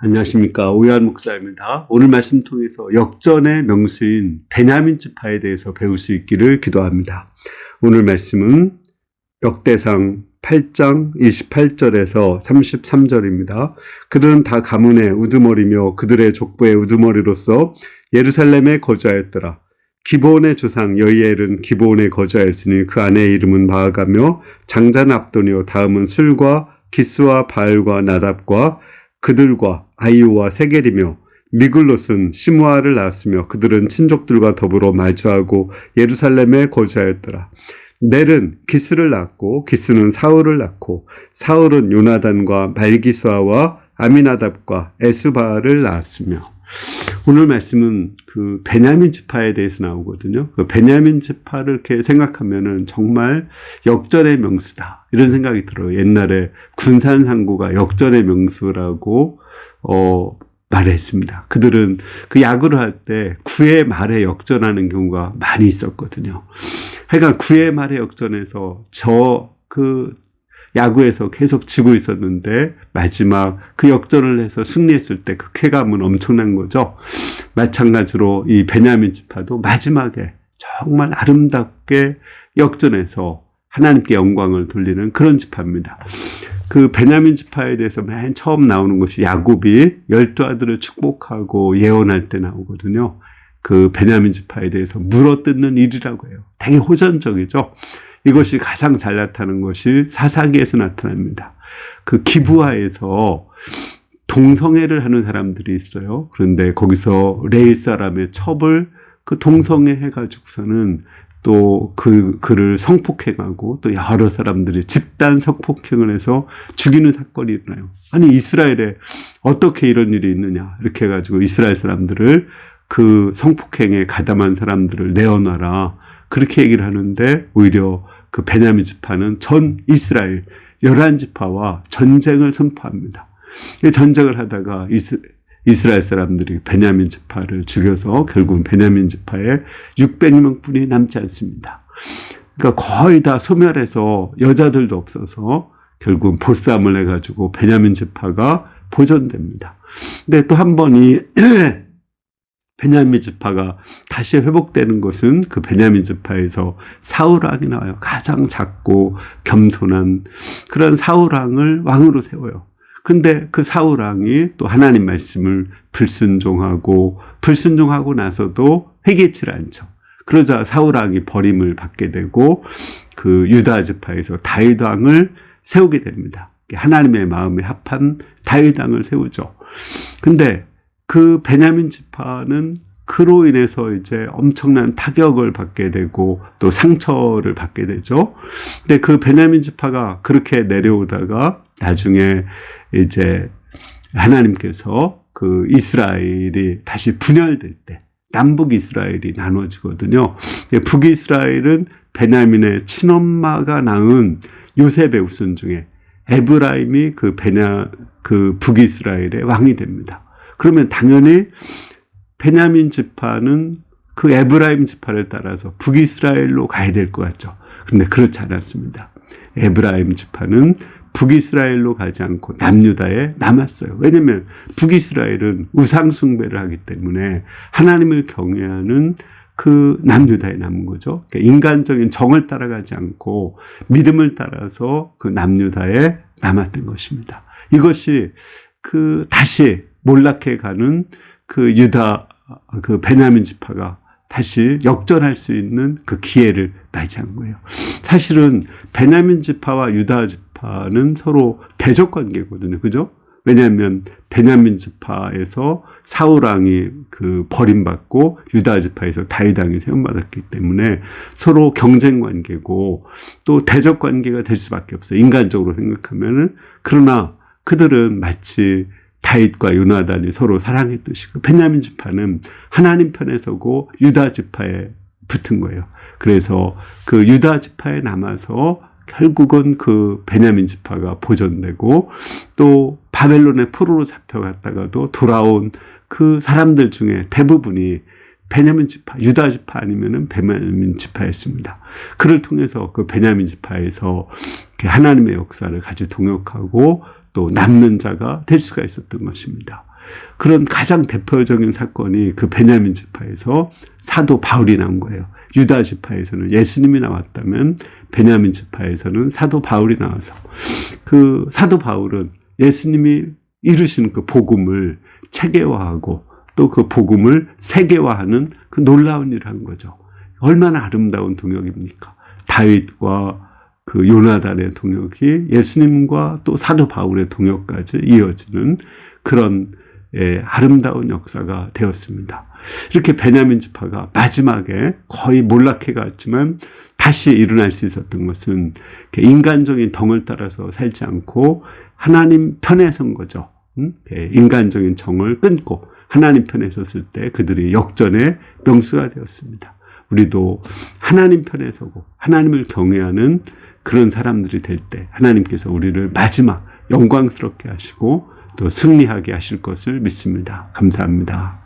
안녕하십니까. 오유한 목사입니다. 오늘 말씀 통해서 역전의 명수인 베냐민 지파에 대해서 배울 수 있기를 기도합니다. 오늘 말씀은 역대상 8장 28절에서 33절입니다. 그들은 다 가문의 우두머리며 그들의 족보의 우두머리로서 예루살렘에 거주하였더라. 기브온의 조상 여이엘은 기브온에 거주하였으니 그 아내의 이름은 마아가며 장자는 압도니요 다음은 술과 기스와 바알과 나답과 그들과 아이오와 세겔이며 미글롯은 시므아를 낳았으며 그들은 친족들과 더불어 마주하고 예루살렘에 거주하였더라. 넬은 기스를 낳았고 기스는 사울을 낳고 사울은 요나단과 말기수아와 아미나답과 에스바를 낳았으며. 오늘 말씀은 그 베냐민 지파에 대해서 나오거든요. 그 베냐민 지파를 이렇게 생각하면은 정말 역전의 명수다 이런 생각이 들어요. 옛날에 군산상구가 역전의 명수라고 말했습니다. 그들은 그 야구를 할 때 9회 말에 역전하는 경우가 많이 있었거든요. 그러니까 9회 말에 역전해서 야구에서 계속 지고 있었는데 마지막 그 역전을 해서 승리했을 때 그 쾌감은 엄청난 거죠. 마찬가지로 이 베냐민 지파도 마지막에 정말 아름답게 역전해서 하나님께 영광을 돌리는 그런 지파입니다. 그 베냐민 지파에 대해서 맨 처음 나오는 것이 야곱이 12아들을 축복하고 예언할 때 나오거든요. 그 베냐민 지파에 대해서 물어뜯는 일이라고 해요. 되게 호전적이죠. 이것이 가장 잘 나타나는 것이 사사기에서 나타납니다. 그 기브아에서 동성애를 하는 사람들이 있어요. 그런데 거기서 레위 사람의 첩을 그 동성애 해가지고서는 또 그를 성폭행하고 또 여러 사람들이 집단 성폭행을 해서 죽이는 사건이 일어나요. 아니 이스라엘에 어떻게 이런 일이 있느냐 이렇게 해가지고 이스라엘 사람들을 그 성폭행에 가담한 사람들을 내어놔라 그렇게 얘기를 하는데 오히려 그 베냐민 지파는 전 이스라엘 11지파와 전쟁을 선포합니다. 전쟁을 하다가 이스라엘 사람들이 베냐민 지파를 죽여서 결국은 베냐민 지파에 600명 뿐이 남지 않습니다. 그러니까 거의 다 소멸해서 여자들도 없어서 결국은 보쌈을 해가지고 베냐민 지파가 보존됩니다. 근데 또 한 번이 베냐민 지파가 다시 회복되는 것은 그 베냐민 지파에서 사울왕이 나와요. 가장 작고 겸손한 그런 사울왕을 왕으로 세워요. 그런데 그 사울왕이 또 하나님 말씀을 불순종하고 나서도 회개치를 않죠. 그러자 사울왕이 버림을 받게 되고 그 유다 지파에서 다윗 왕을 세우게 됩니다. 하나님의 마음에 합한 다윗 왕을 세우죠. 근데 그 베냐민 지파는 그로 인해서 이제 엄청난 타격을 받게 되고 또 상처를 받게 되죠. 근데 그 베냐민 지파가 그렇게 내려오다가 나중에 이제 하나님께서 그 이스라엘이 다시 분열될 때 남북 이스라엘이 나눠지거든요. 북이스라엘은 베냐민의 친엄마가 낳은 요셉의 후손 중에 에브라임이 그 북이스라엘의 왕이 됩니다. 그러면 당연히 베냐민 지파는 그 에브라임 지파를 따라서 북이스라엘로 가야 될 것 같죠. 그런데 그렇지 않았습니다. 에브라임 지파는 북이스라엘로 가지 않고 남유다에 남았어요. 왜냐하면 북이스라엘은 우상 숭배를 하기 때문에 하나님을 경외하는 그 남유다에 남은 거죠. 그러니까 인간적인 정을 따라가지 않고 믿음을 따라서 그 남유다에 남았던 것입니다. 이것이 다시 몰락해 가는 그 베냐민 지파가 다시 역전할 수 있는 그 기회를 맞이한 거예요. 사실은 베냐민 지파와 유다 지파는 서로 대적 관계거든요. 그죠? 왜냐하면 베냐민 지파에서 사울왕이 버림받고 유다 지파에서 다윗 왕이 세움받았기 때문에 서로 경쟁 관계고 또 대적 관계가 될 수밖에 없어요. 인간적으로 생각하면은. 그러나 그들은 마치 다윗과 요나단이 서로 사랑했듯이 베냐민 지파는 하나님 편에 서고 유다 지파에 붙은 거예요. 그래서 그 유다 지파에 남아서 결국은 그 베냐민 지파가 보존되고 또 바벨론의 포로로 잡혀갔다가도 돌아온 그 사람들 중에 대부분이 베냐민 지파, 유다 지파 아니면은 베냐민 지파였습니다. 그를 통해서 그 베냐민 지파에서 하나님의 역사를 같이 동역하고 또 남는 자가 될 수가 있었던 것입니다. 그런 가장 대표적인 사건이 그 베냐민 지파에서 사도 바울이 나온 거예요. 유다 지파에서는 예수님이 나왔다면 베냐민 지파에서는 사도 바울이 나와서 그 사도 바울은 예수님이 이루신 그 복음을 체계화하고 또 그 복음을 세계화하는 그 놀라운 일을 한 거죠. 얼마나 아름다운 동역입니까? 다윗과 그 요나단의 동역이 예수님과 또 사도 바울의 동역까지 이어지는 그런 아름다운 역사가 되었습니다. 이렇게 베냐민 지파가 마지막에 거의 몰락해 갔지만 다시 일어날 수 있었던 것은 인간적인 덩을 따라서 살지 않고 하나님 편에 선 거죠. 인간적인 정을 끊고 하나님 편에 섰을 때 그들이 역전의 명수가 되었습니다. 우리도 하나님 편에 서고 하나님을 경외하는 그런 사람들이 될 때 하나님께서 우리를 마지막 영광스럽게 하시고 또 승리하게 하실 것을 믿습니다. 감사합니다.